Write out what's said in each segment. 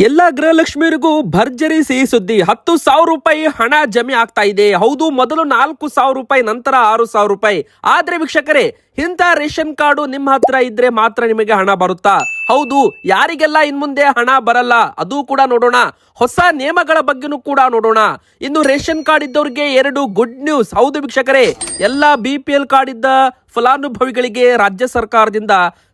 ಎಲ್ಲ ಗೃಹಲಕ್ಷ್ಮಿಯರಿಗೂ ಭರ್ಜರಿ ಸಿಹಿ ಸುದ್ದಿ. 10,000 ರೂಪಾಯಿ ಹಣ ಜಮೆ ಆಗ್ತಾ ಇದೆ. ಹೌದು, ಮೊದಲು 4,000 ರೂಪಾಯಿ, ನಂತರ 6,000 ರೂಪಾಯಿ. ಆದ್ರೆ ವೀಕ್ಷಕರೇ, ಇಂಥ ರೇಷನ್ ಕಾರ್ಡು ನಿಮ್ಮ ಹತ್ರ ಇದ್ರೆ ಮಾತ್ರ ನಿಮಗೆ ಹಣ ಬರುತ್ತಾ? ಹೌದು, ಯಾರಿಗೆಲ್ಲ ಇನ್ಮುಂದೆ ಹಣ ಬರಲ್ಲ ಅದು ಕೂಡ ನೋಡೋಣ. ಹೊಸ ನಿಯಮಗಳ ಬಗ್ಗೆನೂ ಕೂಡ ನೋಡೋಣ. ಇನ್ನು ರೇಷನ್ ಕಾರ್ಡ್ ಇದ್ದವರಿಗೆ 2 ಗುಡ್ ನ್ಯೂಸ್. ಹೌದು ವೀಕ್ಷಕರೇ, ಎಲ್ಲ BPL ಕಾರ್ಡ್ ಇದ್ದ ಫಲಾನುಭವಿಗಳಿಗೆ ರಾಜ್ಯ ಸರ್ಕಾರದಿಂದ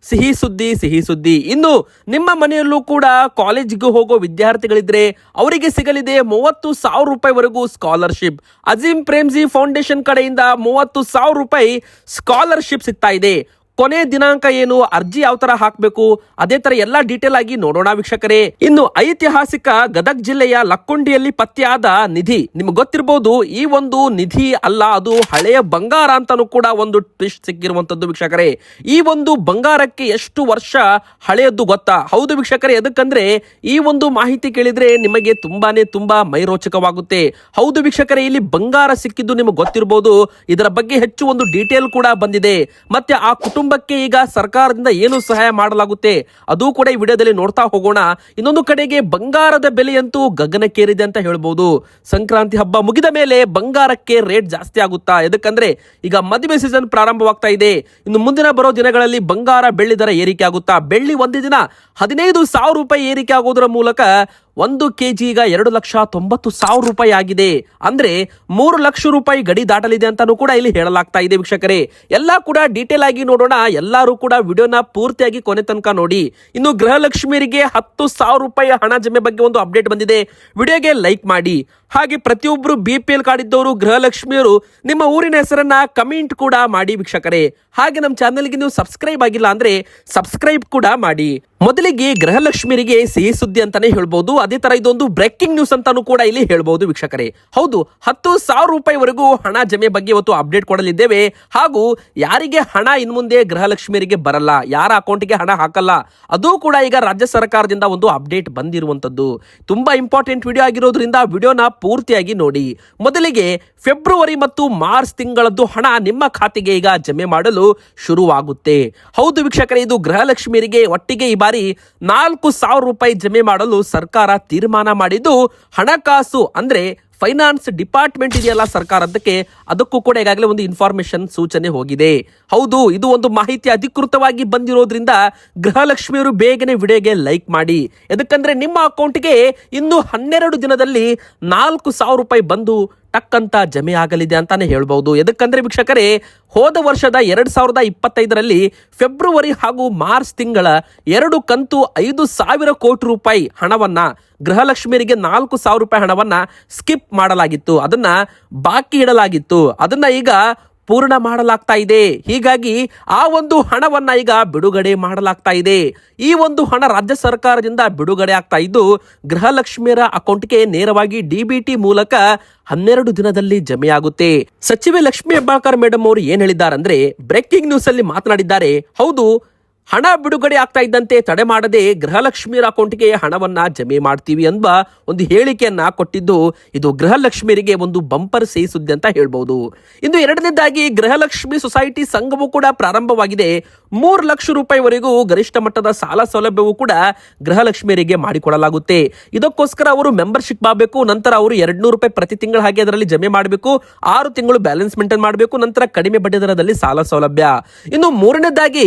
ಸಿಹಿ ಸುದ್ದಿ. ಇನ್ನು ನಿಮ್ಮ ಮನೆಯಲ್ಲೂ ಕೂಡ ಕಾಲೇಜಿಗೆ ಹೋಗೋ ವಿದ್ಯಾರ್ಥಿಗಳಿದ್ರೆ ಅವರಿಗೆ ಸಿಗಲಿದೆ 30,000 ರೂಪಾಯಿವರೆಗೂ ಸ್ಕಾಲರ್ಶಿಪ್. ಅಜೀಂ ಪ್ರೇಮ್ಜಿ ಫೌಂಡೇಶನ್ ಕಡೆಯಿಂದ 30,000 ರೂಪಾಯಿ ಸ್ಕಾಲರ್ಶಿಪ್ ಸಿಗ್ತಾ ಇದೆ. ಕೊನೆ ದಿನಾಂಕ ಏನು, ಅರ್ಜಿ ಯಾವ ತರ ಹಾಕಬೇಕು, ಅದೇ ತರ ಎಲ್ಲಾ ಡೀಟೇಲ್ ಆಗಿ ನೋಡೋಣ ವೀಕ್ಷಕರೇ. ಇನ್ನು ಐತಿಹಾಸಿಕ ಗದಗ ಜಿಲ್ಲೆಯ ಲಕ್ಕುಂಡಿಯಲ್ಲಿ ಪತ್ತೆಯಾದ ನಿಧಿ ನಿಮ್ಗೆ ಗೊತ್ತಿರಬಹುದು. ಈ ಒಂದು ನಿಧಿ ಅಲ್ಲ, ಅದು ಹಳೆಯ ಬಂಗಾರ ಅಂತಾನೂ ಕೂಡ ಒಂದು ಟ್ವಿಸ್ಟ್ ಸಿಕ್ಕಿರುವಂತದ್ದು ವೀಕ್ಷಕರೇ. ಈ ಒಂದು ಬಂಗಾರಕ್ಕೆ ಎಷ್ಟು ವರ್ಷ ಹಳೆಯದ್ದು ಗೊತ್ತಾ? ಹೌದು ವೀಕ್ಷಕರೇ, ಎದಕ್ಕಂದ್ರೆ ಈ ಒಂದು ಮಾಹಿತಿ ಕೇಳಿದ್ರೆ ನಿಮಗೆ ತುಂಬಾ ಮೈರೋಚಕವಾಗುತ್ತೆ. ಹೌದು ವೀಕ್ಷಕರೇ, ಇಲ್ಲಿ ಬಂಗಾರ ಸಿಕ್ಕಿದ್ದು ನಿಮಗೆ ಗೊತ್ತಿರಬಹುದು. ಇದರ ಬಗ್ಗೆ ಹೆಚ್ಚು ಒಂದು ಡೀಟೇಲ್ ಕೂಡ ಬಂದಿದೆ. ಮತ್ತೆ ಆ ಕುಟುಂಬಕ್ಕೆ ಈಗ ಸರ್ಕಾರದಿಂದ ಏನು ಸಹಾಯ ಮಾಡಲಾಗುತ್ತೆ ಅದು ಕೂಡ ಈ ವಿಡಿಯೋದಲ್ಲಿ ನೋಡ್ತಾ ಹೋಗೋಣ. ಇನ್ನೊಂದು ಕಡೆಗೆ ಬಂಗಾರದ ಬೆಲೆಯಂತೂ ಗಗನಕ್ಕೇರಿದೆ ಅಂತ ಹೇಳ್ಬೋದು. ಸಂಕ್ರಾಂತಿ ಹಬ್ಬ ಮುಗಿದ ಮೇಲೆ ಬಂಗಾರಕ್ಕೆ ರೇಟ್ ಜಾಸ್ತಿ ಆಗುತ್ತಾ? ಎದಕ್ಕಂದ್ರೆ ಈಗ ಮದುವೆ ಸೀಸನ್ ಪ್ರಾರಂಭವಾಗ್ತಾ ಇದೆ. ಇನ್ನು ಮುಂದಿನ ಬರೋ ದಿನಗಳಲ್ಲಿ ಬಂಗಾರ ಬೆಳ್ಳಿ ದರ ಏರಿಕೆ ಆಗುತ್ತಾ? ಬೆಳ್ಳಿ ಒಂದು ದಿನ 15,000 ರೂಪಾಯಿ ಏರಿಕೆ ಆಗೋದ್ರ ಮೂಲಕ 1 kg ಈಗ 2,90,000 ರೂಪಾಯಿ ಆಗಿದೆ. ಅಂದ್ರೆ 3 ಲಕ್ಷ ರೂಪಾಯಿ ಗಡಿ ದಾಟಲಿದೆ ಅಂತಾನೂ ಕೂಡ ಇಲ್ಲಿ ಹೇಳಲಾಗ್ತಾ ಇದೆ ವೀಕ್ಷಕರೇ. ಎಲ್ಲ ಕೂಡ ಡೀಟೇಲ್ ಆಗಿ ನೋಡೋಣ. ಎಲ್ಲರೂ ಕೂಡ ವಿಡಿಯೋನ ಪೂರ್ತಿಯಾಗಿ ಕೊನೆ ತನಕ ನೋಡಿ. ಇನ್ನು ಗೃಹಲಕ್ಷ್ಮಿಯರಿಗೆ 10,000 ರೂಪಾಯಿ ಹಣ ಜಮೆ ಬಗ್ಗೆ ಒಂದು ಅಪ್ಡೇಟ್ ಬಂದಿದೆ. ವಿಡಿಯೋಗೆ ಲೈಕ್ ಮಾಡಿ. ಹಾಗೆ ಪ್ರತಿಯೊಬ್ಬರು BPL ಕಾರ್ಡ್ ಇದ್ದವರು ಗೃಹಲಕ್ಷ್ಮಿಯರು ನಿಮ್ಮ ಊರಿನ ಹೆಸರನ್ನ ಕಮೆಂಟ್ ಕೂಡ ಮಾಡಿ ವೀಕ್ಷಕರೇ. ಹಾಗೆ ನಮ್ಮ ಚಾನೆಲ್ಗೆ ನೀವು ಸಬ್ಸ್ಕ್ರೈಬ್ ಆಗಿಲ್ಲ ಅಂದ್ರೆ ಸಬ್ಸ್ಕ್ರೈಬ್ ಕೂಡ ಮಾಡಿ. ಮೊದಲಿಗೆ ಗೃಹಲಕ್ಷ್ಮಿಯರಿಗೆ ಸಿಹಿ ಸುದ್ದಿ ಅಂತಾನೆ ಹೇಳ್ಬಹುದು. ಅದೇ ತರ ಇದೊಂದು ಬ್ರೇಕಿಂಗ್ ನ್ಯೂಸ್ ಅಂತಾನು ಕೂಡ ಇಲ್ಲಿ ಹೇಳ್ಬಹುದು ವೀಕ್ಷಕರೇ. ಹೌದು, 10,000 ರೂಪಾಯಿವರೆಗೂ ಹಣ ಜಮೆ ಬಗ್ಗೆ ಇವತ್ತು ಅಪ್ಡೇಟ್ ಕೊಡಲಿದ್ದೇವೆ. ಹಾಗೂ ಯಾರಿಗೆ ಹಣ ಇನ್ಮುಂದೆ ಗೃಹಲಕ್ಷ್ಮಿಯರಿಗೆ ಬರಲ್ಲ, ಯಾರ ಅಕೌಂಟ್ಗೆ ಹಣ ಹಾಕಲ್ಲ, ಅದು ಕೂಡ ಈಗ ರಾಜ್ಯ ಸರ್ಕಾರದಿಂದ ಒಂದು ಅಪ್ಡೇಟ್ ಬಂದಿರುವಂತದ್ದು. ತುಂಬಾ ಇಂಪಾರ್ಟೆಂಟ್ ವಿಡಿಯೋ ಆಗಿರೋದ್ರಿಂದ ವಿಡಿಯೋನ ಪೂರ್ತಿಯಾಗಿ ನೋಡಿ. ಮೊದಲಿಗೆ ಫೆಬ್ರವರಿ ಮತ್ತು ಮಾರ್ಚ್ ತಿಂಗಳದ್ದು ಹಣ ನಿಮ್ಮ ಖಾತೆಗೆ ಈಗ ಜಮೆ ಮಾಡಲು ಶುರುವಾಗುತ್ತೆ. ಹೌದು ವೀಕ್ಷಕರೇ, ಇದು ಗೃಹಲಕ್ಷ್ಮಿಯರಿಗೆ ಒಟ್ಟಿಗೆ ಈ ಬಾರಿ 4,000 ರೂಪಾಯಿ ಜಮೆ ಮಾಡಲು ಸರ್ಕಾರ ತೀರ್ಮಾನ ಮಾಡಿದ್ದು, ಹಣಕಾಸು ಅಂದ್ರೆ ಫೈನಾನ್ಸ್ ಡಿಪಾರ್ಟ್ಮೆಂಟ್ ಇದೆಯಲ್ಲ ಅದಕ್ಕೂ ಕೂಡ ಈಗಾಗಲೇ ಒಂದು ಇನ್ಫಾರ್ಮೇಶನ್ ಸೂಚನೆ ಹೋಗಿದೆ. ಹೌದು, ಇದು ಒಂದು ಮಾಹಿತಿ ಅಧಿಕೃತವಾಗಿ ಬಂದಿರೋದ್ರಿಂದ ಗೃಹಲಕ್ಷ್ಮಿಯವರು ಬೇಗನೆ ವಿಡಿಯೋಗೆ ಲೈಕ್ ಮಾಡಿ. ಯಾಕಂದ್ರೆ ನಿಮ್ಮ ಅಕೌಂಟ್ಗೆ ಇನ್ನು 12 ದಿನದಲ್ಲಿ 4,000 ರೂಪಾಯಿ ಬಂದು ಟಕ್ಕಂತ ಜಮೆ ಆಗಲಿದೆ ಅಂತಾನೆ ಹೇಳ್ಬಹುದು. ಎದಕ್ಕಂದ್ರೆ ವೀಕ್ಷಕರೇ, ಹೋದ ವರ್ಷದ 2025ರಲ್ಲಿ ಫೆಬ್ರವರಿ ಹಾಗೂ ಮಾರ್ಚ್ ತಿಂಗಳ 2 ಕಂತು 5,000 ಕೋಟಿ ರೂಪಾಯಿ ಹಣವನ್ನ ಗೃಹಲಕ್ಷ್ಮಿಯರಿಗೆ 4,000 ರೂಪಾಯಿ ಹಣವನ್ನ ಸ್ಕಿಪ್ ಮಾಡಲಾಗಿತ್ತು, ಅದನ್ನ ಬಾಕಿ ಇಡಲಾಗಿತ್ತು. ಅದನ್ನ ಈಗ ಪೂರ್ಣ ಮಾಡಲಾಗ್ತಾ ಇದೆ. ಹೀಗಾಗಿ ಆ ಒಂದು ಹಣವನ್ನ ಈಗ ಬಿಡುಗಡೆ ಮಾಡಲಾಗ್ತಾ ಇದೆ. ಈ ಒಂದು ಹಣ ರಾಜ್ಯ ಸರ್ಕಾರದಿಂದ ಬಿಡುಗಡೆ ಆಗ್ತಾ ಇದ್ದು ಗೃಹಲಕ್ಷ್ಮಿಯರ ಅಕೌಂಟ್ಗೆ ನೇರವಾಗಿ DBT ಮೂಲಕ 12 ದಿನದಲ್ಲಿ ಜಮೆಯಾಗುತ್ತೆ. ಸಚಿವೆ ಲಕ್ಷ್ಮೀ ಹೆಬ್ಬಾಳ್ಕರ್ ಮೇಡಮ್ ಅವರು ಏನ್ ಹೇಳಿದ್ದಾರಂದ್ರೆ, ಬ್ರೇಕಿಂಗ್ ನ್ಯೂಸ್ ಅಲ್ಲಿ ಮಾತನಾಡಿದ್ದಾರೆ. ಹೌದು, ಹಣ ಬಿಡುಗಡೆ ಆಗ್ತಾ ಇದ್ದಂತೆ ತಡೆ ಮಾಡದೆ ಗೃಹಲಕ್ಷ್ಮಿಯರ ಅಕೌಂಟ್ಗೆ ಹಣವನ್ನ ಜಮೆ ಮಾಡ್ತೀವಿ ಎಂಬ ಒಂದು ಹೇಳಿಕೆಯನ್ನ ಕೊಟ್ಟಿದ್ದು ಇದು ಗೃಹಲಕ್ಷ್ಮಿಯರಿಗೆ ಒಂದು ಬಂಪರ್ ಸಿಹಿ ಸುದ್ದಿ ಅಂತ ಹೇಳ್ಬಹುದು. ಇನ್ನು ಎರಡನೇದಾಗಿ ಗೃಹಲಕ್ಷ್ಮಿ ಸೊಸೈಟಿ ಸಂಘವೂ ಕೂಡ ಪ್ರಾರಂಭವಾಗಿದೆ. 3 ಲಕ್ಷ ರೂಪಾಯಿವರೆಗೂ ಗರಿಷ್ಠ ಮಟ್ಟದ ಸಾಲ ಸೌಲಭ್ಯವೂ ಕೂಡ ಗೃಹಲಕ್ಷ್ಮಿಯರಿಗೆ ಮಾಡಿಕೊಡಲಾಗುತ್ತೆ. ಇದಕ್ಕೋಸ್ಕರ ಅವರು ಮೆಂಬರ್ಶಿಪ್ ಆಗಬೇಕು. ನಂತರ ಅವರು 200 ರೂಪಾಯಿ ಪ್ರತಿ ತಿಂಗಳು ಹಾಗೆ ಅದರಲ್ಲಿ ಜಮೆ ಮಾಡಬೇಕು. 6 ತಿಂಗಳು ಬ್ಯಾಲೆನ್ಸ್ ಮೇಂಟೈನ್ ಮಾಡಬೇಕು. ನಂತರ ಕಡಿಮೆ ಬಡ್ಡಿ ದರದಲ್ಲಿ ಸಾಲ ಸೌಲಭ್ಯ. ಇನ್ನು ಮೂರನೇದಾಗಿ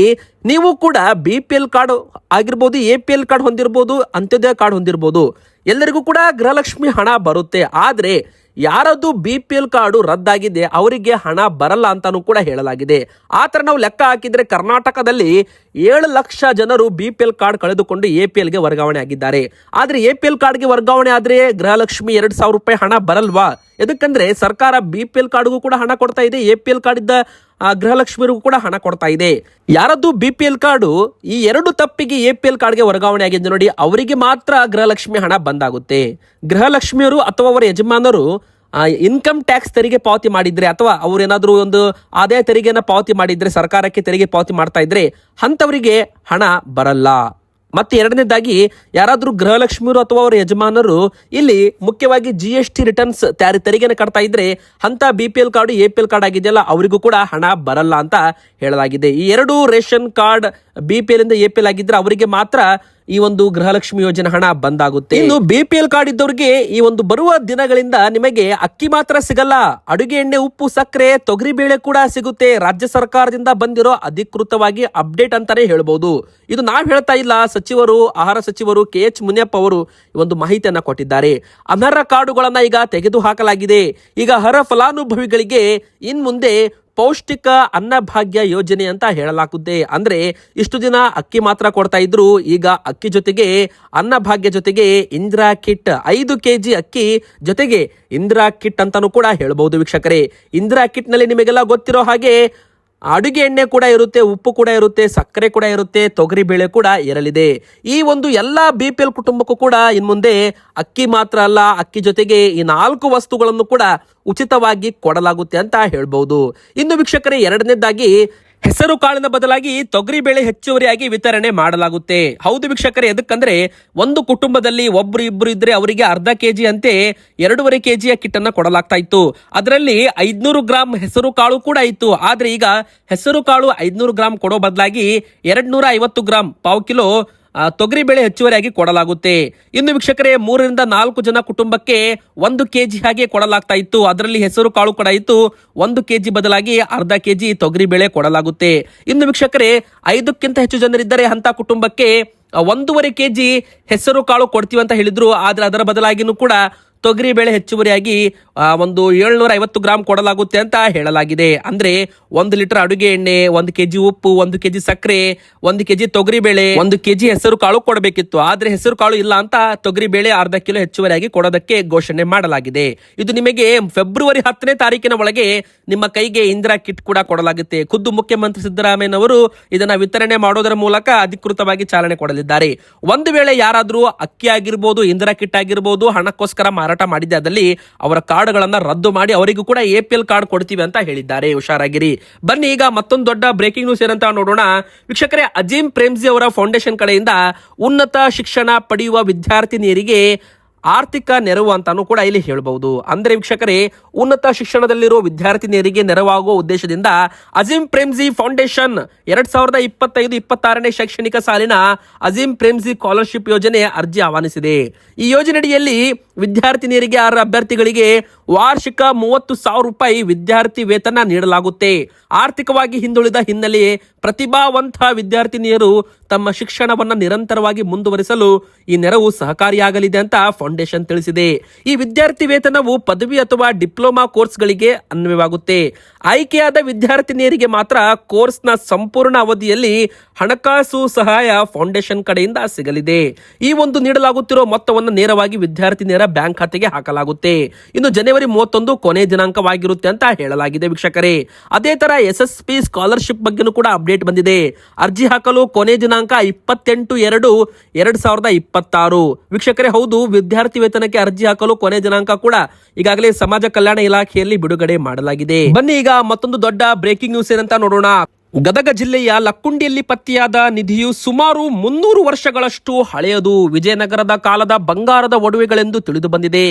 ನೀವು ಕೂಡ BPL ಕಾರ್ಡ್ ಆಗಿರ್ಬೋದು, APL ಕಾರ್ಡ್ ಹೊಂದಿರಬಹುದು, ಅಂತ್ಯೋದಯ ಕಾರ್ಡ್ ಹೊಂದಿರಬಹುದು, ಎಲ್ಲರಿಗೂ ಕೂಡ ಗೃಹಲಕ್ಷ್ಮಿ ಹಣ ಬರುತ್ತೆ. ಆದ್ರೆ ಯಾರದ್ದು BPL ಕಾರ್ಡು ರದ್ದಾಗಿದೆ ಅವರಿಗೆ ಹಣ ಬರಲ್ಲ ಅಂತಾನೂ ಕೂಡ ಹೇಳಲಾಗಿದೆ. ಆ ತರ ನಾವು ಲೆಕ್ಕ ಹಾಕಿದ್ರೆ ಕರ್ನಾಟಕದಲ್ಲಿ 7 ಲಕ್ಷ ಜನರು BPL ಕಾರ್ಡ್ ಕಳೆದುಕೊಂಡು APLಗೆ ವರ್ಗಾವಣೆ ಆಗಿದ್ದಾರೆ. ಆದ್ರೆ APL ಕಾರ್ಡ್ಗೆ ವರ್ಗಾವಣೆ ಆದ್ರೆ ಗೃಹಲಕ್ಷ್ಮಿ 2,000 ರೂಪಾಯಿ ಹಣ ಬರಲ್ವಾ? ಎದಕ್ಕಂದ್ರೆ ಸರ್ಕಾರ BPL ಕಾರ್ಡ್ಗೂ ಕೂಡ ಹಣ ಕೊಡ್ತಾ ಇದೆ, APL ಕಾರ್ಡ್ ಇದ್ದ ಗೃಹಲಕ್ಷ್ಮಿಯರಿಗೂ ಕೂಡ ಹಣ ಕೊಡ್ತಾ ಇದೆ. ಯಾರದ್ದು BPL ಕಾರ್ಡು ಈ 2 ತಪ್ಪಿಗೆ APL ಕಾರ್ಡ್ಗೆ ವರ್ಗಾವಣೆ ಆಗಿದೆ ನೋಡಿ, ಅವರಿಗೆ ಮಾತ್ರ ಗೃಹಲಕ್ಷ್ಮಿ ಹಣ ಬಂದಾಗುತ್ತೆ. ಗೃಹಲಕ್ಷ್ಮಿಯರು ಅಥವಾ ಅವರ ಯಜಮಾನರು ಇನ್ಕಮ್ ಟ್ಯಾಕ್ಸ್ ತೆರಿಗೆ ಪಾವತಿ ಮಾಡಿದ್ರೆ ಅಥವಾ ಅವ್ರೇನಾದ್ರೂ ಒಂದು ಆದಾಯ ತೆರಿಗೆನ ಪಾವತಿ ಮಾಡಿದ್ರೆ, ಸರ್ಕಾರಕ್ಕೆ ತೆರಿಗೆ ಪಾವತಿ ಮಾಡ್ತಾ ಇದ್ರೆ ಅಂತವರಿಗೆ ಹಣ ಬರಲ್ಲ. ಮತ್ತೆ ಎರಡನೇದಾಗಿ ಯಾರಾದ್ರೂ ಗೃಹಲಕ್ಷ್ಮಿಯರು ಅಥವಾ ಅವರ ಯಜಮಾನರು ಇಲ್ಲಿ ಮುಖ್ಯವಾಗಿ GST ರಿಟರ್ನ್ಸ್ ತೆರಿಗೆನ ಕಟ್ತಾ ಇದ್ರೆ ಅಂತ BPL ಕಾರ್ಡ್ APL ಕಾರ್ಡ್ ಆಗಿದೆಯಲ್ಲ ಅವರಿಗೂ ಕೂಡ ಹಣ ಬರಲ್ಲ ಅಂತ ಹೇಳಲಾಗಿದೆ. ಈ 2 ರೇಷನ್ ಕಾರ್ಡ್ BPL ಇಂದ APL ಆಗಿದ್ರೆ ಅವರಿಗೆ ಮಾತ್ರ ಈ ಒಂದು ಗೃಹಲಕ್ಷ್ಮಿ ಯೋಜನೆ ಹಣ ಬಂದಾಗುತ್ತೆ. ಇನ್ನು BPL ಕಾರ್ಡ್ ಇದ್ದವರಿಗೆ ಈ ಒಂದು ಬರುವ ದಿನಗಳಿಂದ ನಿಮಗೆ ಅಕ್ಕಿ ಮಾತ್ರ ಸಿಗಲ್ಲ, ಅಡುಗೆ ಎಣ್ಣೆ, ಉಪ್ಪು, ಸಕ್ಕರೆ, ತೊಗರಿ ಬೇಳೆ ಕೂಡ ಸಿಗುತ್ತೆ. ರಾಜ್ಯ ಸರ್ಕಾರದಿಂದ ಬಂದಿರೋ ಅಧಿಕೃತವಾಗಿ ಅಪ್ಡೇಟ್ ಅಂತಾನೆ ಹೇಳ್ಬಹುದು. ಇದು ನಾವ್ ಹೇಳ್ತಾ ಇಲ್ಲ, ಸಚಿವರು, ಆಹಾರ ಸಚಿವರು KH ಮುನಿಯಪ್ಪ ಅವರು ಈ ಒಂದು ಮಾಹಿತಿಯನ್ನ ಕೊಟ್ಟಿದ್ದಾರೆ. ಅನರ್ಹ ಕಾರ್ಡುಗಳನ್ನ ಈಗ ತೆಗೆದು ಹಾಕಲಾಗಿದೆ. ಈಗ ಅರ್ಹ ಫಲಾನುಭವಿಗಳಿಗೆ ಇನ್ ಮುಂದೆ ಪೌಷ್ಟಿಕ ಅನ್ನಭಾಗ್ಯ ಯೋಜನೆ ಅಂತ ಹೇಳಲಾಗುತ್ತೆ. ಅಂದ್ರೆ ಇಷ್ಟು ದಿನ ಅಕ್ಕಿ ಮಾತ್ರ ಕೊಡ್ತಾ ಇದ್ರು, ಈಗ ಅಕ್ಕಿ ಜೊತೆಗೆ ಅನ್ನಭಾಗ್ಯ ಜೊತೆಗೆ ಇಂದಿರಾ ಕಿಟ್ 5 kg ಅಕ್ಕಿ ಜೊತೆಗೆ ಇಂದಿರಾ ಕಿಟ್ ಅಂತಾನು ಕೂಡ ಹೇಳ್ಬಹುದು ವೀಕ್ಷಕರೇ. ಇಂದಿರಾ ಕಿಟ್ ನಲ್ಲಿ ನಿಮಗೆಲ್ಲ ಗೊತ್ತಿರೋ ಹಾಗೆ ಅಡುಗೆ ಎಣ್ಣೆ ಕೂಡ ಇರುತ್ತೆ, ಉಪ್ಪು ಕೂಡ ಇರುತ್ತೆ, ಸಕ್ಕರೆ ಕೂಡ ಇರುತ್ತೆ, ತೊಗರಿ ಬೇಳೆ ಕೂಡ ಇರಲಿದೆ. ಈ ಒಂದು ಎಲ್ಲಾ BPL ಕುಟುಂಬಕ್ಕೂ ಕೂಡ ಇನ್ಮುಂದೆ ಅಕ್ಕಿ ಮಾತ್ರ ಅಲ್ಲ, ಅಕ್ಕಿ ಜೊತೆಗೆ ಈ 4 ವಸ್ತುಗಳನ್ನು ಕೂಡ ಉಚಿತವಾಗಿ ಕೊಡಲಾಗುತ್ತೆ ಅಂತ ಹೇಳ್ಬಹುದು. ಇನ್ನು ವೀಕ್ಷಕರೇ, ಎರಡನೇದಾಗಿ ಹೆಸರು ಕಾಳಿನ ಬದಲಾಗಿ ತೊಗರಿ ಬೇಳೆ ಹೆಚ್ಚುವರಿಯಾಗಿ ವಿತರಣೆ ಮಾಡಲಾಗುತ್ತೆ. ಹೌದು ವೀಕ್ಷಕರೇ, ಎದಕ್ಕಂದ್ರೆ ಒಂದು ಕುಟುಂಬದಲ್ಲಿ ಒಬ್ರು ಇಬ್ರು ಇದ್ರೆ ಅವರಿಗೆ ಅರ್ಧ kg ಅಂತೆ 2.5 kg ಕಿಟ್ ಅನ್ನ ಕೊಡಲಾಗ್ತಾ ಇತ್ತು. ಅದರಲ್ಲಿ 500 ಗ್ರಾಂ ಹೆಸರು ಕಾಳು ಕೂಡ ಇತ್ತು. ಆದ್ರೆ ಈಗ ಹೆಸರು ಕಾಳು 500 ಗ್ರಾಂ ಕೊಡೋ ಬದಲಾಗಿ 250 ಗ್ರಾಂ, 1/4 ಕಿಲೋ ತೊಗರಿ ಬೇಳೆ ಹೆಚ್ಚುವರಿಯಾಗಿ ಕೊಡಲಾಗುತ್ತೆ. ಇನ್ನು ವೀಕ್ಷಕರೇ, 3 ರಿಂದ 4 ಜನ ಕುಟುಂಬಕ್ಕೆ 1 kg ಹಾಗೆ ಕೊಡಲಾಗ್ತಾ ಇತ್ತು. ಅದರಲ್ಲಿ ಹೆಸರು ಕಾಳು ಕೂಡ ಇತ್ತು. 1 kg ಬದಲಾಗಿ ಅರ್ಧ kg ತೊಗರಿ ಬೇಳೆ ಕೊಡಲಾಗುತ್ತೆ. ಇನ್ನು ವೀಕ್ಷಕರೇ, 5ಕ್ಕಿಂತ ಹೆಚ್ಚು ಜನರಿದ್ದರೆ ಅಂತ ಕುಟುಂಬಕ್ಕೆ 1.5 kg ಹೆಸರು ಕಾಳು ಕೊಡ್ತೀವಿ ಅಂತ ಹೇಳಿದ್ರು. ಆದ್ರೆ ಅದರ ಬದಲಾಗಿನೂ ಕೂಡ ತೊಗರಿ ಬೇಳೆ ಹೆಚ್ಚುವರಿಯಾಗಿ ಒಂದು 750 ಗ್ರಾಂ ಕೊಡಲಾಗುತ್ತೆ ಅಂತ ಹೇಳಲಾಗಿದೆ. ಅಂದ್ರೆ 1 ಲೀಟರ್ ಅಡುಗೆ ಎಣ್ಣೆ, 1 kg ಉಪ್ಪು, 1 kg ಸಕ್ಕರೆ, 1 kg ತೊಗರಿ ಬೇಳೆ, 1 kg ಹೆಸರು ಕಾಳು ಕೊಡಬೇಕಿತ್ತು. ಆದ್ರೆ ಹೆಸರು ಕಾಳು ಇಲ್ಲ ಅಂತ ತೊಗರಿ ಬೇಳೆ ಅರ್ಧ ಕಿಲೋ ಹೆಚ್ಚುವರಿಯಾಗಿ ಕೊಡೋದಕ್ಕೆ ಘೋಷಣೆ ಮಾಡಲಾಗಿದೆ. ಇದು ನಿಮಗೆ ಫೆಬ್ರವರಿ 10ನೇ ತಾರೀಕಿನ ಒಳಗೆ ನಿಮ್ಮ ಕೈಗೆ ಇಂದಿರಾ ಕಿಟ್ ಕೂಡ ಕೊಡಲಾಗುತ್ತೆ. ಖುದ್ದು ಮುಖ್ಯಮಂತ್ರಿ ಸಿದ್ದರಾಮಯ್ಯನವರು ಇದನ್ನ ವಿತರಣೆ ಮಾಡೋದರ ಮೂಲಕ ಅಧಿಕೃತವಾಗಿ ಚಾಲನೆ ಕೊಡಲಿದ್ದಾರೆ. ಒಂದು ವೇಳೆ ಯಾರಾದ್ರೂ ಅಕ್ಕಿ ಆಗಿರ್ಬೋದು, ಇಂದಿರಾ ಕಿಟ್ ಆಗಿರ್ಬೋದು ಹಣಕ್ಕೋಸ್ಕರ ಮಾರಾಟ ಮಾಡಿದ್ದೆ ಅದಲ್ಲಿ ಅವರ ಕಾರ್ಡ್ಗಳನ್ನ ರದ್ದು ಮಾಡಿ ಅವರಿಗೂ ಕೂಡ APL ಕಾರ್ಡ್ ಕೊಡ್ತೀವಿ ಅಂತ ಹೇಳಿದ್ದಾರೆ. ಹುಷಾರಾಗಿರಿ. ಬನ್ನಿ ಈಗ ಮತ್ತೊಂದು ದೊಡ್ಡ ಬ್ರೇಕಿಂಗ್ ನ್ಯೂಸ್ ಏನಂತ ನೋಡೋಣ ವೀಕ್ಷಕರೇ. ಅಜೀಂ ಪ್ರೇಮ್ಜಿ ಅವರ ಫೌಂಡೇಶನ್ ಕಡೆಯಿಂದ ಉನ್ನತ ಶಿಕ್ಷಣ ಪಡೆಯುವ ವಿದ್ಯಾರ್ಥಿನಿಯರಿಗೆ ಆರ್ಥಿಕ ನೆರವು ಅಂತಾನು ಕೂಡ ಇಲ್ಲಿ ಹೇಳಬಹುದು. ಅಂದ್ರೆ ವೀಕ್ಷಕರೇ, ಉನ್ನತ ಶಿಕ್ಷಣದಲ್ಲಿರುವ ವಿದ್ಯಾರ್ಥಿನಿಯರಿಗೆ ನೆರವಾಗುವ ಉದ್ದೇಶದಿಂದ ಅಜೀಂ ಪ್ರೇಮ್ಜಿ ಫೌಂಡೇಶನ್ 2025-26ನೇ ಶೈಕ್ಷಣಿಕ ಸಾಲಿನ ಅಜೀಂ ಪ್ರೇಮ್ಜಿ ಸ್ಕಾಲರ್ಶಿಪ್ ಯೋಜನೆ ಅರ್ಜಿ ಆಹ್ವಾನಿಸಿದೆ. ಈ ಯೋಜನೆಯಡಿಯಲ್ಲಿ ವಿದ್ಯಾರ್ಥಿನಿಯರಿಗೆ, ಅರ್ಹ ಅಭ್ಯರ್ಥಿಗಳಿಗೆ ವಾರ್ಷಿಕ 30,000 ರೂಪಾಯಿ ವಿದ್ಯಾರ್ಥಿ ವೇತನ ನೀಡಲಾಗುತ್ತೆ. ಆರ್ಥಿಕವಾಗಿ ಹಿಂದುಳಿದ ಹಿನ್ನೆಲೆ ಪ್ರತಿಭಾವಂತ ವಿದ್ಯಾರ್ಥಿನಿಯರು ತಮ್ಮ ಶಿಕ್ಷಣವನ್ನು ನಿರಂತರವಾಗಿ ಮುಂದುವರಿಸಲು ಈ ನೆರವು ಸಹಕಾರಿಯಾಗಲಿದೆ ಅಂತ ಫೌಂಡೇಶನ್ ತಿಳಿಸಿದೆ. ಈ ವಿದ್ಯಾರ್ಥಿ ವೇತನವು ಪದವಿ ಅಥವಾ ಡಿಪ್ಲೊಮಾ ಕೋರ್ಸ್ಗಳಿಗೆ ಅನ್ವಯವಾಗುತ್ತೆ. ಆಯ್ಕೆಯಾದ ವಿದ್ಯಾರ್ಥಿನಿಯರಿಗೆ ಮಾತ್ರ ಕೋರ್ಸ್ನ ಸಂಪೂರ್ಣ ಅವಧಿಯಲ್ಲಿ ಹಣಕಾಸು ಸಹಾಯ ಫೌಂಡೇಶನ್ ಕಡೆಯಿಂದ ಸಿಗಲಿದೆ. ಈ ಒಂದು ನೀಡಲಾಗುತ್ತಿರುವ ಮೊತ್ತವನ್ನು ನೇರವಾಗಿ ವಿದ್ಯಾರ್ಥಿನಿಯರ ಬ್ಯಾಂಕ್ ಖಾತೆಗೆ ಹಾಕಲಾಗುತ್ತೆ. ಇನ್ನು ಜನವರಿ 31 ಕೊನೆ ದಿನಾಂಕವಾಗಿರುತ್ತೆ ಅಂತ ಹೇಳಲಾಗಿದೆ ವೀಕ್ಷಕರೇ. ಅದೇ ತರ SSP ಸ್ಕಾಲರ್ಶಿಪ್ ಬಗ್ಗೆನೂ ಕೂಡ ಅಪ್ಡೇಟ್ ಬಂದಿದೆ. ಅರ್ಜಿ ಹಾಕಲು ಕೊನೆ ದಿನಾಂಕ 28/2/2026 ವೀಕ್ಷಕರೇ. ಹೌದು, ವಿದ್ಯಾರ್ಥಿ ವೇತನಕ್ಕೆ ಅರ್ಜಿ ಹಾಕಲು ಕೊನೆ ದಿನಾಂಕ ಕೂಡ ಈಗಾಗಲೇ ಸಮಾಜ ಕಲ್ಯಾಣ ಇಲಾಖೆಯಲ್ಲಿ ಬಿಡುಗಡೆ ಮಾಡಲಾಗಿದೆ. ಬನ್ನಿ ಈಗ ಮತ್ತೊಂದು ದೊಡ್ಡ ಬ್ರೇಕಿಂಗ್ ನ್ಯೂಸ್ ಏನಂತ ನೋಡೋಣ. ಗದಗ ಜಿಲ್ಲೆಯ ಲಕ್ಕುಂಡಿಯಲ್ಲಿ ಪತ್ತೆಯಾದ ನಿಧಿಯು ಸುಮಾರು 300 ವರ್ಷಗಳಷ್ಟು ಹಳೆಯದು. ವಿಜಯನಗರದ ಕಾಲದ ಬಂಗಾರದ ಒಡವೆಗಳೆಂದು ತಿಳಿದು ಬಂದಿದೆ.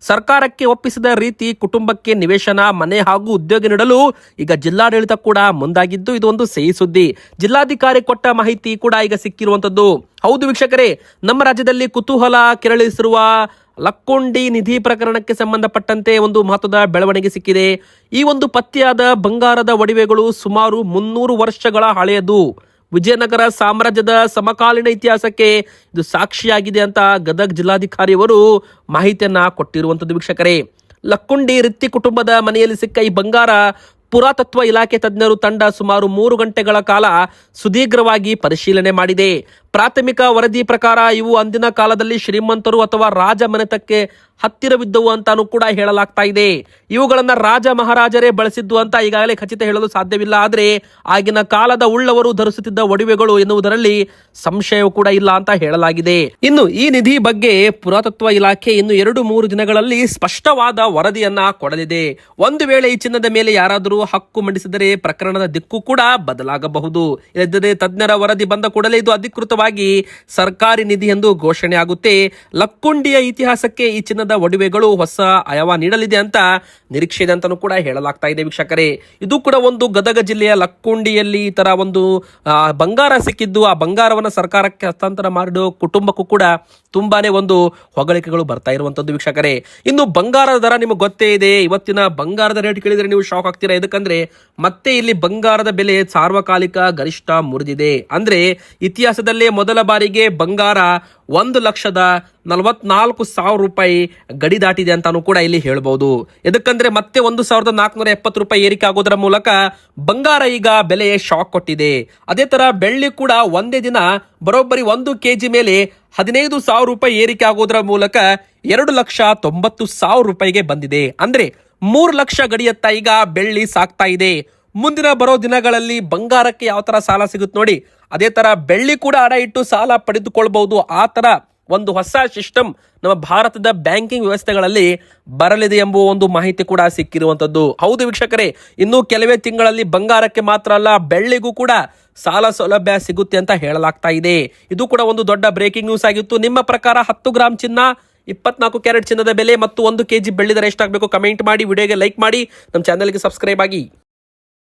ಸರ್ಕಾರಕ್ಕೆ ಒಪ್ಪಿಸಿದ ರೀತಿ ಕುಟುಂಬಕ್ಕೆ ನಿವೇಶನ, ಮನೆ ಹಾಗೂ ಉದ್ಯೋಗ ನೀಡಲು ಈಗ ಜಿಲ್ಲಾಡಳಿತ ಕೂಡ ಮುಂದಾಗಿದ್ದು ಇದು ಒಂದು ಸಿಹಿ ಸುದ್ದಿ. ಜಿಲ್ಲಾಧಿಕಾರಿ ಕೊಟ್ಟ ಮಾಹಿತಿ ಕೂಡ ಈಗ ಸಿಕ್ಕಿರುವಂತದ್ದು. ಹೌದು ವೀಕ್ಷಕರೇ, ನಮ್ಮ ರಾಜ್ಯದಲ್ಲಿ ಕುತೂಹಲ ಕೆರಳಿಸಿರುವ ಲಕ್ಕುಂಡಿ ನಿಧಿ ಪ್ರಕರಣಕ್ಕೆ ಸಂಬಂಧಪಟ್ಟಂತೆ ಒಂದು ಮಹತ್ವದ ಬೆಳವಣಿಗೆ ಸಿಕ್ಕಿದೆ. ಈ ಒಂದು ಪತ್ತೆಯಾದ ಬಂಗಾರದ ಒಡವೆಗಳು ಸುಮಾರು 300 ವರ್ಷಗಳ ಹಳೆಯದು. ವಿಜಯನಗರ ಸಾಮ್ರಾಜ್ಯದ ಸಮಕಾಲೀನ ಇತಿಹಾಸಕ್ಕೆ ಇದು ಸಾಕ್ಷಿಯಾಗಿದೆ ಅಂತ ಗದಗ ಜಿಲ್ಲಾಧಿಕಾರಿಯವರು ಮಾಹಿತಿಯನ್ನ ಕೊಟ್ಟಿರುವಂತದ್ದು ವೀಕ್ಷಕರೇ. ಲಕ್ಕುಂಡಿ ರಿತ್ತಿ ಕುಟುಂಬದ ಮನೆಯಲ್ಲಿ ಸಿಕ್ಕ ಈ ಬಂಗಾರ ಪುರಾತತ್ವ ಇಲಾಖೆ ತಜ್ಞರು ತಂಡ ಸುಮಾರು 3 ಗಂಟೆಗಳ ಕಾಲ ಸುದೀರ್ಘವಾಗಿ ಪರಿಶೀಲನೆ ಮಾಡಿದೆ. ಪ್ರಾಥಮಿಕ ವರದಿ ಪ್ರಕಾರ ಇವು ಅಂದಿನ ಕಾಲದಲ್ಲಿ ಶ್ರೀಮಂತರು ಅಥವಾ ರಾಜ ಮನೆತಕ್ಕೆ ಹತ್ತಿರವಿದ್ದವು ಅಂತಾನೂ ಕೂಡ ಹೇಳಲಾಗ್ತಾ ಇದೆ. ಇವುಗಳನ್ನ ರಾಜ ಮಹಾರಾಜರೇ ಬಳಸಿದ್ದು ಅಂತ ಈಗಾಗಲೇ ಖಚಿತ ಹೇಳಲು ಸಾಧ್ಯವಿಲ್ಲ. ಆದರೆ ಆಗಿನ ಕಾಲದ ಉಳ್ಳವರು ಧರಿಸುತ್ತಿದ್ದ ಒಡವೆಗಳು ಎನ್ನುವುದರಲ್ಲಿ ಸಂಶಯವೂ ಕೂಡ ಇಲ್ಲ ಅಂತ ಹೇಳಲಾಗಿದೆ. ಇನ್ನು ಈ ನಿಧಿ ಬಗ್ಗೆ ಪುರಾತತ್ವ ಇಲಾಖೆ ಇನ್ನು 2-3 ದಿನಗಳಲ್ಲಿ ಸ್ಪಷ್ಟವಾದ ವರದಿಯನ್ನ ಕೊಡಲಿದೆ. ಒಂದು ವೇಳೆ ಈ ಚಿನ್ನದ ಮೇಲೆ ಯಾರಾದರೂ ಹಕ್ಕು ಮಂಡಿಸಿದರೆ ಪ್ರಕರಣದ ದಿಕ್ಕು ಕೂಡ ಬದಲಾಗಬಹುದು. ಇಲ್ಲದಿದ್ದರೆ ತಜ್ಞರ ವರದಿ ಬಂದ ಕೂಡಲೇ ಇದು ಅಧಿಕೃತವಾಗಿ ನೇರವಾಗಿ ಸರ್ಕಾರಿ ನಿಧಿ ಎಂದು ಘೋಷಣೆ ಆಗುತ್ತೆ. ಲಕ್ಕುಂಡಿಯ ಇತಿಹಾಸಕ್ಕೆ ಈ ಚಿನ್ನದ ಒಡವೆಗಳು ಹೊಸ ಆಯಾಮ ನೀಡಲಿದೆ ಅಂತ ನಿರೀಕ್ಷೆ ಇದೆ ಅಂತಾನೂ ಕೂಡ ಹೇಳಲಾಗ್ತಾ ಇದೆ ವೀಕ್ಷಕರೇ. ಇದು ಕೂಡ ಒಂದು ಗದಗ ಜಿಲ್ಲೆಯ ಲಕ್ಕುಂಡಿಯಲ್ಲಿ ಈ ತರ ಒಂದು ಬಂಗಾರ ಸಿಕ್ಕಿದ್ದು, ಆ ಬಂಗಾರವನ್ನ ಸರ್ಕಾರಕ್ಕೆ ಹಸ್ತಾಂತರ ಮಾಡಿರೋ ಕುಟುಂಬಕ್ಕೂ ಕೂಡ ತುಂಬಾನೇ ಒಂದು ಹೊಗಳಿಕೆಗಳು ಬರ್ತಾ ಇರುವಂತದ್ದು ವೀಕ್ಷಕರೇ. ಇನ್ನು ಬಂಗಾರದ ದರ ನಿಮಗೆ ಗೊತ್ತೇ ಇದೆ. ಇವತ್ತಿನ ಬಂಗಾರದ ರೇಟ್ ಕೇಳಿದ್ರೆ ನೀವು ಶಾಕ್ ಆಗ್ತೀರಾ. ಯಾಕಂದ್ರೆ ಮತ್ತೆ ಇಲ್ಲಿ ಬಂಗಾರದ ಬೆಲೆ ಸಾರ್ವಕಾಲಿಕ ಗರಿಷ್ಠ ಮುರಿದಿದೆ. ಅಂದ್ರೆ ಇತಿಹಾಸದಲ್ಲೇ ಮೊದಲ ಬಾರಿಗೆ ಬಂಗಾರ 1,44,000 ರೂಪಾಯಿ ಗಡಿ ದಾಟಿದೆ ಅಂತಾನು ಕೂಡ ಇಲ್ಲಿ ಹೇಳ್ಬಹುದು. ಎದಕ್ಕಂದ್ರೆ ಮತ್ತೆ 1,470 ರೂಪಾಯಿ ಏರಿಕೆ ಆಗೋದ್ರ ಮೂಲಕ ಬಂಗಾರ ಈಗ ಬೆಲೆ ಶಾಕ್ ಕೊಟ್ಟಿದೆ. ಅದೇ ತರ ಬೆಳ್ಳಿ ಕೂಡ ಒಂದೇ ದಿನ ಬರೋಬ್ಬರಿ 1 ಕೆಜಿ ಮೇಲೆ 15,000 ರೂಪಾಯಿ ಏರಿಕೆ ಆಗೋದ್ರ ಮೂಲಕ 2,90,000 ರೂಪಾಯಿಗೆ ಬಂದಿದೆ. ಅಂದ್ರೆ 3 ಲಕ್ಷ ಗಡಿಯತ್ತ ಈಗ ಬೆಳ್ಳಿ ಸಾಕ್ತಾ ಇದೆ. ಮುಂದಿನ ಬರೋ ದಿನಗಳಲ್ಲಿ ಬಂಗಾರಕ್ಕೆ ಯಾವ ತರ ಸಾಲ ಸಿಗುತ್ತೆ ನೋಡಿ, ಅದೇ ತರ ಬೆಳ್ಳಿ ಕೂಡ ಅಡ ಇಟ್ಟು ಸಾಲ ಪಡೆದುಕೊಳ್ಬಹುದು. ಆ ತರ ಒಂದು ಹೊಸ ಸಿಸ್ಟಮ್ ನಮ್ಮ ಭಾರತದ ಬ್ಯಾಂಕಿಂಗ್ ವ್ಯವಸ್ಥೆಗಳಲ್ಲಿ ಬರಲಿದೆ ಎಂಬ ಒಂದು ಮಾಹಿತಿ ಕೂಡ ಸಿಕ್ಕಿರುವಂತದ್ದು. ಹೌದು ವೀಕ್ಷಕರೇ, ಇನ್ನು ಕೆಲವೇ ತಿಂಗಳಲ್ಲಿ ಬಂಗಾರಕ್ಕೆ ಮಾತ್ರ ಅಲ್ಲ ಬೆಳ್ಳಿಗೂ ಕೂಡ ಸಾಲ ಸೌಲಭ್ಯ ಸಿಗುತ್ತೆ ಅಂತ ಹೇಳಲಾಗ್ತಾ ಇದೆ. ಇದು ಕೂಡ ಒಂದು ದೊಡ್ಡ ಬ್ರೇಕಿಂಗ್ ನ್ಯೂಸ್ ಆಗಿತ್ತು. ನಿಮ್ಮ ಪ್ರಕಾರ 10 ಗ್ರಾಮ್ ಚಿನ್ನ, 24 ಕ್ಯಾರೆಟ್ ಚಿನ್ನದ ಬೆಲೆ ಮತ್ತು 1 ಕೆಜಿ ಬೆಳ್ಳಿ ದರ ಎಷ್ಟಾಗಬೇಕು ಕಮೆಂಟ್ ಮಾಡಿ, ವಿಡಿಯೋಗೆ ಲೈಕ್ ಮಾಡಿ, ನಮ್ಮ ಚಾನಲ್ಗೆ ಸಬ್ಸ್ಕ್ರೈಬ್ ಆಗಿ.